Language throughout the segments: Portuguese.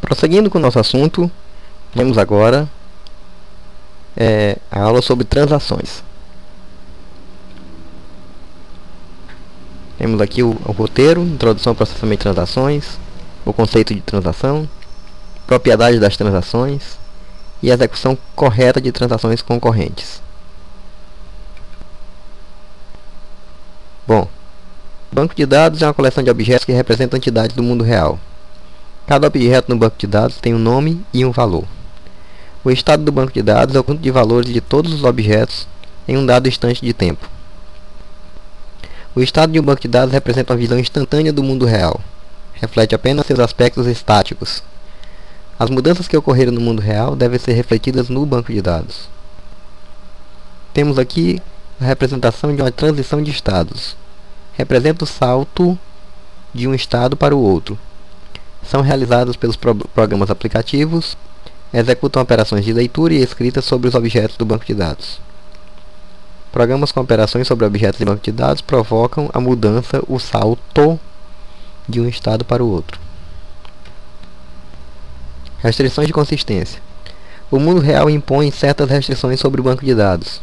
Prosseguindo com o nosso assunto, temos agora a aula sobre transações. Temos aqui o roteiro, introdução ao processamento de transações, o conceito de transação, propriedade das transações e execução correta de transações concorrentes. Bom, banco de dados é uma coleção de objetos que representam entidades do mundo real. Cada objeto no banco de dados tem um nome e um valor. O estado do banco de dados é o conjunto de valores de todos os objetos em um dado instante de tempo. O estado de um banco de dados representa uma visão instantânea do mundo real. Reflete apenas seus aspectos estáticos. As mudanças que ocorreram no mundo real devem ser refletidas no banco de dados. Temos aqui a representação de uma transição de estados. Representa o salto de um estado para o outro. São realizados pelos programas aplicativos, executam operações de leitura e escrita sobre os objetos do banco de dados. Programas com operações sobre objetos de banco de dados provocam a mudança, o salto de um estado para o outro. Restrições de consistência. O mundo real impõe certas restrições sobre o banco de dados.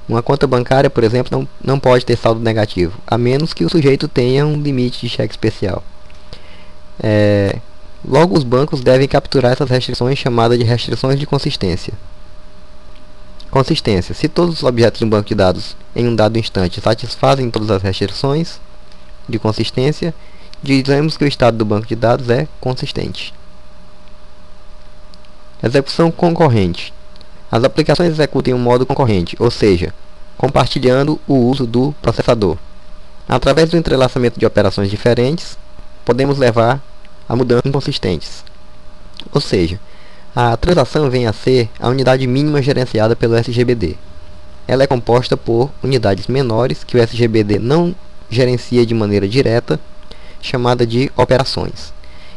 Uma conta bancária, por exemplo, não pode ter saldo negativo, a menos que o sujeito tenha um limite de cheque especial. Logo, os bancos devem capturar essas restrições, chamadas de restrições de consistência. Consistência. Se todos os objetos de um banco de dados em um dado instante satisfazem todas as restrições de consistência, dizemos que o estado do banco de dados é consistente. Execução concorrente. As aplicações executam em um modo concorrente, ou seja, compartilhando o uso do processador. Através do entrelaçamento de operações diferentes, podemos levar a mudanças inconsistentes. Ou seja, a transação vem a ser a unidade mínima gerenciada pelo SGBD. Ela é composta por unidades menores que o SGBD não gerencia de maneira direta, chamada de operações.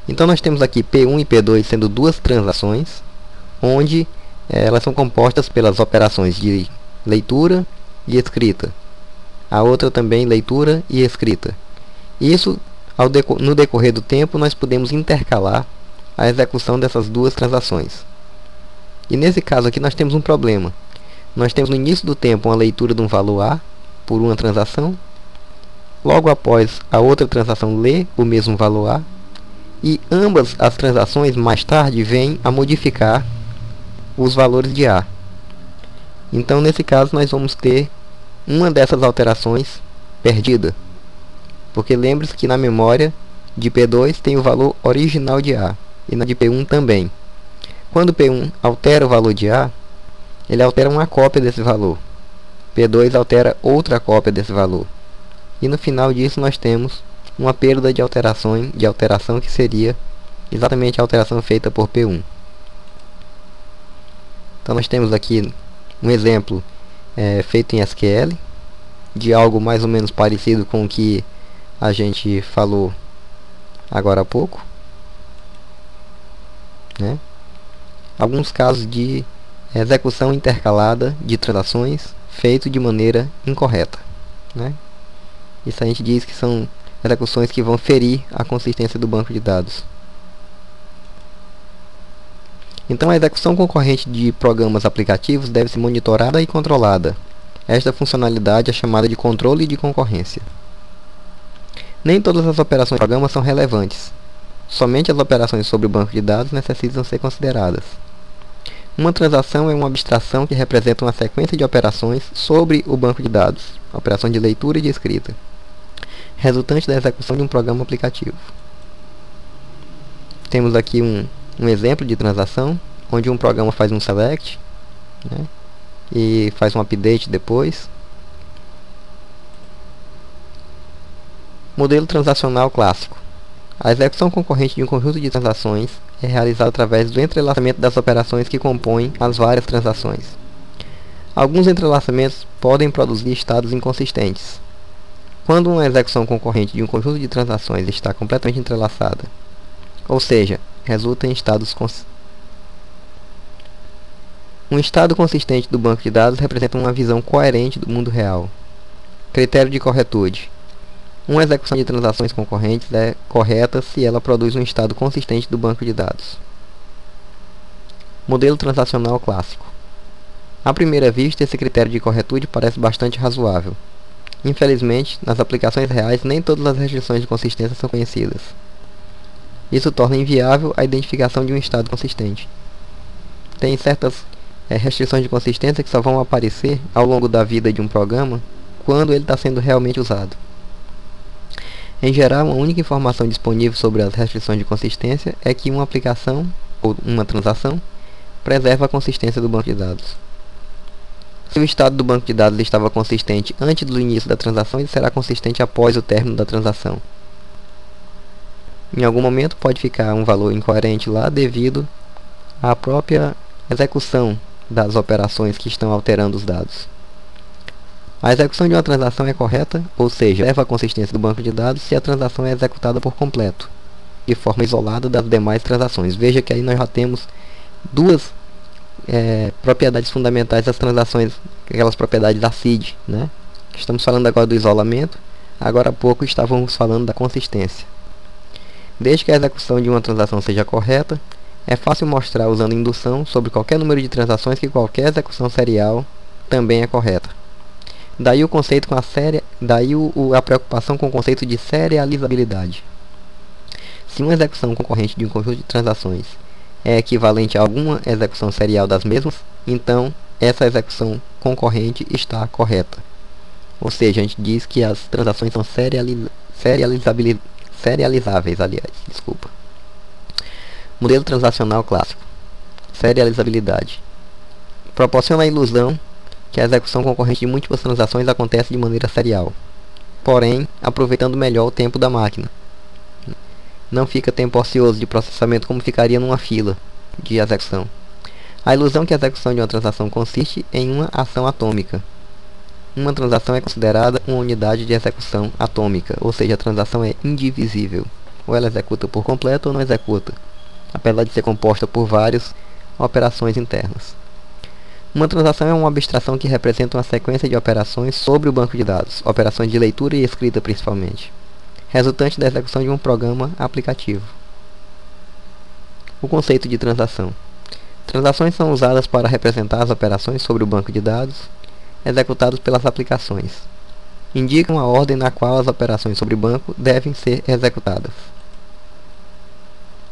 Então nós temos aqui P1 e P2 sendo duas transações, onde elas são compostas pelas operações de leitura e escrita. A outra também leitura e escrita. Isso, no decorrer do tempo, nós podemos intercalar a execução dessas duas transações. E nesse caso aqui nós temos um problema. Nós temos no início do tempo uma leitura de um valor A por uma transação. Logo após, a outra transação lê o mesmo valor A. E ambas as transações mais tarde vêm a modificar os valores de A. Então nesse caso nós vamos ter uma dessas alterações perdida. Porque lembre-se que na memória de P2 tem o valor original de A. E na de P1 também. Quando P1 altera o valor de A, ele altera uma cópia desse valor. P2 altera outra cópia desse valor. E no final disso nós temos uma perda de alteração que seria exatamente a alteração feita por P1. Então nós temos aqui um exemplo feito em SQL de algo mais ou menos parecido com o que a gente falou agora há pouco, né? Alguns casos de execução intercalada de transações feito de maneira incorreta, né? Isso a gente diz que são execuções que vão ferir a consistência do banco de dados. Então a execução concorrente de programas aplicativos deve ser monitorada e controlada. Esta funcionalidade é chamada de controle de concorrência. Nem todas as operações do programa são relevantes. Somente as operações sobre o banco de dados necessitam ser consideradas. Uma transação é uma abstração que representa uma sequência de operações sobre o banco de dados, operações de leitura e de escrita, resultante da execução de um programa aplicativo. Temos aqui um exemplo de transação, onde um programa faz um select, né, e faz um update depois. Modelo transacional clássico. A execução concorrente de um conjunto de transações é realizada através do entrelaçamento das operações que compõem as várias transações. Alguns entrelaçamentos podem produzir estados inconsistentes. Quando uma execução concorrente de um conjunto de transações está completamente entrelaçada, ou seja, resulta em estados Um estado consistente do banco de dados representa uma visão coerente do mundo real. Critério de corretude. Uma execução de transações concorrentes é correta se ela produz um estado consistente do banco de dados. Modelo transacional clássico. À primeira vista, esse critério de corretude parece bastante razoável. Infelizmente, nas aplicações reais, nem todas as restrições de consistência são conhecidas. Isso torna inviável a identificação de um estado consistente. Tem certas restrições de consistência que só vão aparecer ao longo da vida de um programa quando ele está sendo realmente usado. Em geral, a única informação disponível sobre as restrições de consistência é que uma aplicação ou uma transação preserva a consistência do banco de dados. Se o estado do banco de dados estava consistente antes do início da transação, ele será consistente após o término da transação. Em algum momento pode ficar um valor incoerente lá devido à própria execução das operações que estão alterando os dados. A execução de uma transação é correta, ou seja, leva a consistência do banco de dados se a transação é executada por completo, de forma isolada das demais transações. Veja que aí nós já temos duas propriedades fundamentais das transações, aquelas propriedades ACID, né? Estamos falando agora do isolamento, agora há pouco estávamos falando da consistência. Desde que a execução de uma transação seja correta, é fácil mostrar usando indução sobre qualquer número de transações que qualquer execução serial também é correta. Daí o conceito com a preocupação com o conceito de serializabilidade. Se uma execução concorrente de um conjunto de transações é equivalente a alguma execução serial das mesmas, então essa execução concorrente está correta. Ou seja, a gente diz que as transações são serializáveis, desculpa. Modelo transacional clássico. Serializabilidade. Proporciona a ilusão que a execução concorrente de múltiplas transações acontece de maneira serial, porém aproveitando melhor o tempo da máquina. Não fica tempo ocioso de processamento como ficaria numa fila de execução. A ilusão que a execução de uma transação consiste em uma ação atômica. Uma transação é considerada uma unidade de execução atômica, ou seja, a transação é indivisível. Ou ela executa por completo ou não executa, apesar de ser composta por várias operações internas. Uma transação é uma abstração que representa uma sequência de operações sobre o banco de dados, operações de leitura e escrita principalmente, resultante da execução de um programa aplicativo. O conceito de transação. Transações são usadas para representar as operações sobre o banco de dados executadas pelas aplicações. Indicam a ordem na qual as operações sobre o banco devem ser executadas.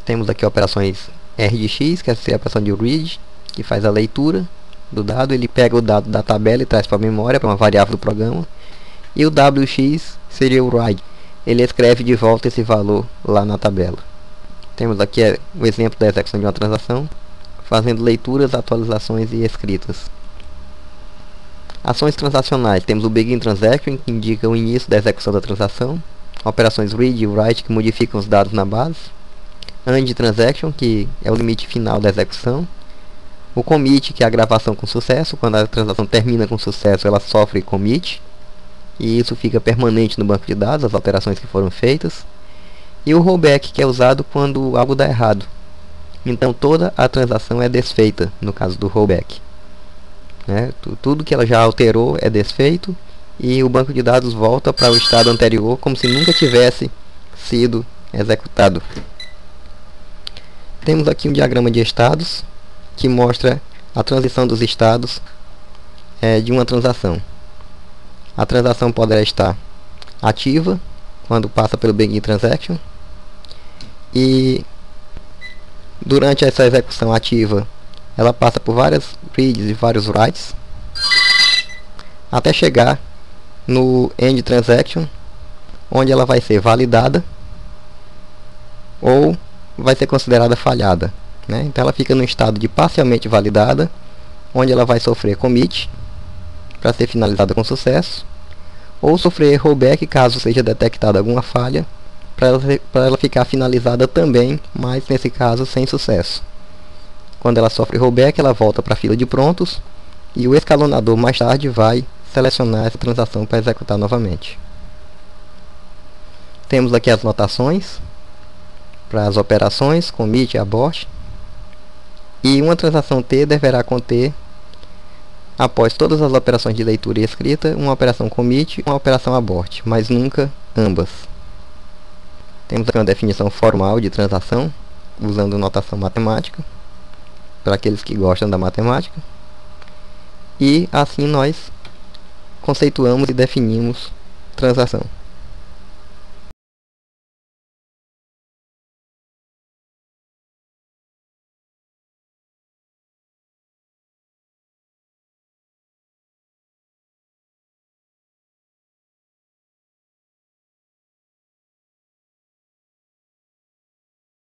Temos aqui operações R de X, que é a operação de read, que faz a leitura do dado. Ele pega o dado da tabela e traz para a memória, para uma variável do programa. E o WX seria o write. Ele escreve de volta esse valor lá na tabela. Temos aqui o exemplo da execução de uma transação, fazendo leituras, atualizações e escritas. Ações transacionais. Temos o begin transaction, que indica o início da execução da transação. Operações read e write, que modificam os dados na base. End transaction, que é o limite final da execução. O commit, que é a gravação com sucesso. Quando a transação termina com sucesso, ela sofre commit, e isso fica permanente no banco de dados, as alterações que foram feitas. E o rollback, que é usado quando algo dá errado. Então toda a transação é desfeita no caso do rollback. Tudo que ela já alterou é desfeito e o banco de dados volta para o estado anterior como se nunca tivesse sido executado. Temos aqui um diagrama de estados que mostra a transição dos estados de uma transação. A transação poderá estar ativa quando passa pelo begin transaction, e durante essa execução ativa ela passa por várias reads e vários writes até chegar no end transaction, onde ela vai ser validada ou vai ser considerada falhada, Então ela fica no estado de parcialmente validada, onde ela vai sofrer commit para ser finalizada com sucesso, ou sofrer rollback caso seja detectada alguma falha, para ela ficar finalizada também, mas nesse caso sem sucesso. Quando ela sofre rollback, ela volta para a fila de prontos e o escalonador mais tarde vai selecionar essa transação para executar novamente. Temos aqui as notações para as operações commit e abort. E uma transação T deverá conter, após todas as operações de leitura e escrita, uma operação commit e uma operação abort, mas nunca ambas. Temos aqui uma definição formal de transação, usando notação matemática. para aqueles que gostam da matemática. E assim nós conceituamos e definimos transação.